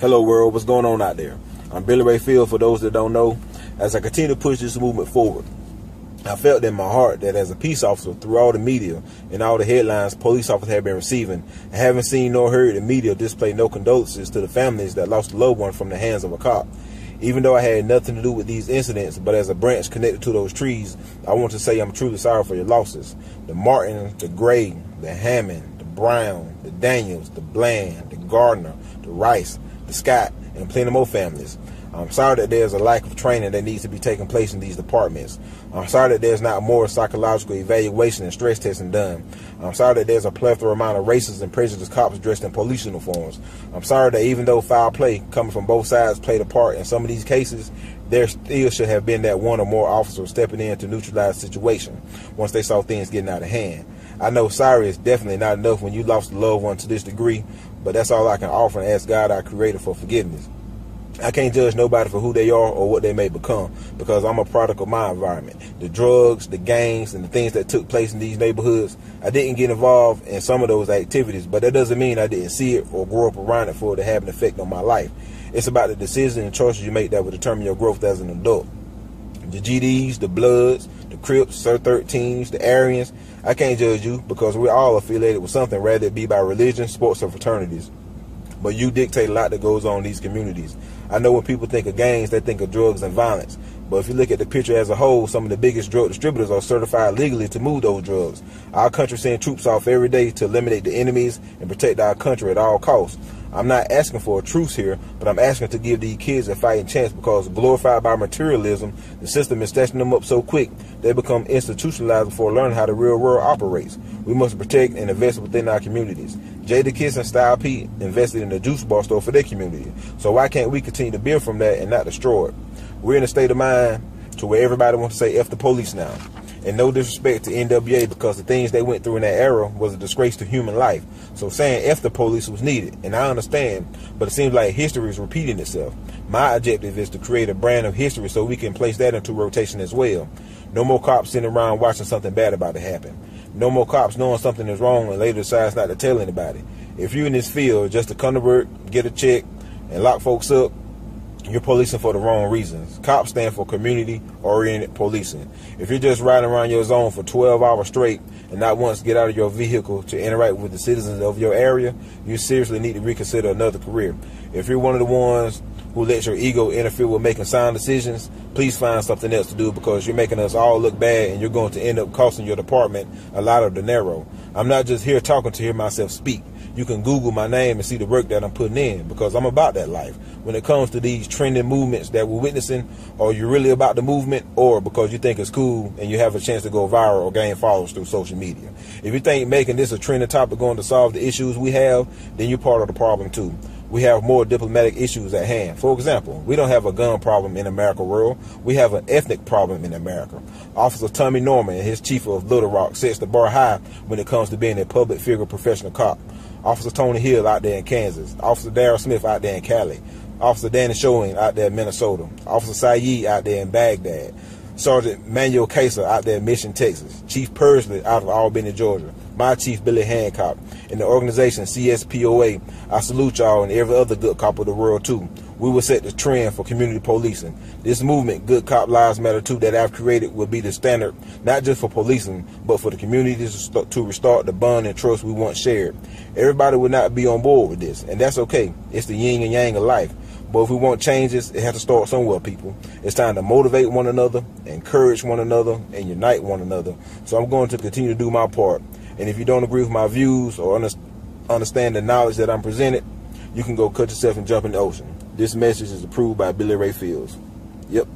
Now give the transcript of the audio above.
Hello world, what's going on out there? I'm Billy Ray Fields, for those that don't know. As I continue to push this movement forward, I felt in my heart that as a peace officer, through all the media and all the headlines police officers have been receiving, I haven't seen nor heard the media display no condolences to the families that lost a loved one from the hands of a cop. Even though I had nothing to do with these incidents, but as a branch connected to those trees, I want to say I'm truly sorry for your losses. The Martin, the Gray, the Hammond, the Brown, the Daniels, the Bland, the Gardner, the Rice, the Scott, and plenty more families. I'm sorry that there's a lack of training that needs to be taking place in these departments. I'm sorry that there's not more psychological evaluation and stress testing done. I'm sorry that there's a plethora amount of racist and prejudiced cops dressed in police uniforms. I'm sorry that even though foul play coming from both sides played a part in some of these cases, there still should have been that one or more officers stepping in to neutralize the situation once they saw things getting out of hand. I know sorry is definitely not enough when you lost a loved one to this degree, but that's all I can offer and ask God, our Creator, for forgiveness. I can't judge nobody for who they are or what they may become, because I'm a product of my environment. The drugs, the gangs, and the things that took place in these neighborhoods, I didn't get involved in some of those activities, but that doesn't mean I didn't see it or grow up around it for it to have an effect on my life. It's about the decisions and choices you make that will determine your growth as an adult. The GDs, the Bloods, the Crips, Sir 13s, the Aryans, I can't judge you because we're all affiliated with something, rather it be by religion, sports, or fraternities. But you dictate a lot that goes on in these communities. I know when people think of gangs, they think of drugs and violence. But if you look at the picture as a whole, some of the biggest drug distributors are certified legally to move those drugs. Our country sends troops off every day to eliminate the enemies and protect our country at all costs. I'm not asking for a truce here, but I'm asking to give these kids a fighting chance, because glorified by materialism, the system is snatching them up so quick, they become institutionalized before learning how the real world operates. We must protect and invest within our communities. Jadakiss and Style P invested in a juice bar store for their community. So why can't we continue to build from that and not destroy it? We're in a state of mind to where everybody wants to say F the police now. And no disrespect to NWA, because the things they went through in that era was a disgrace to human life. So saying F the police was needed, and I understand, but it seems like history is repeating itself. My objective is to create a brand of history so we can place that into rotation as well. No more cops sitting around watching something bad about to happen. No more cops knowing something is wrong and later decides not to tell anybody. If you're in this field just to come to work, get a check, and lock folks up, you're policing for the wrong reasons. Cops stand for community-oriented policing. If you're just riding around your zone for 12 hours straight and not once get out of your vehicle to interact with the citizens of your area, you seriously need to reconsider another career. If you're one of the ones who lets your ego interfere with making sound decisions, please find something else to do, because you're making us all look bad and you're going to end up costing your department a lot of dinero. I'm not just here talking to hear myself speak. You can Google my name and see the work that I'm putting in, because I'm about that life. When it comes to these trending movements that we're witnessing, are you really about the movement, or because you think it's cool and you have a chance to go viral or gain followers through social media? If you think making this a trending topic going to solve the issues we have, then you're part of the problem too. We have more diplomatic issues at hand. For example, we don't have a gun problem in America world. We have an ethnic problem in America. Officer Tommy Norman and his chief of Little Rock sets the bar high when it comes to being a public figure professional cop. Officer Tony Hill out there in Kansas. Officer Darrell Smith out there in Cali. Officer Danny Showing out there in Minnesota. Officer Saeed out there in Baghdad. Sergeant Manuel Kaiser out there in Mission, Texas. Chief Pursley out of Albany, Georgia. My chief, Billy Hancock. And the organization CSPOA, I salute y'all and every other good cop of the world too. We will set the trend for community policing. This movement, Good Cop Lives Matter Too, that I've created will be the standard, not just for policing, but for the communities to restart the bond and trust we once shared. Everybody will not be on board with this, and that's okay. It's the yin and yang of life. But if we want changes, it has to start somewhere, people. It's time to motivate one another, encourage one another, and unite one another. So I'm going to continue to do my part. And if you don't agree with my views or understand the knowledge that I'm presented, you can go cut yourself and jump in the ocean. This message is approved by Billy Ray Fields. Yep.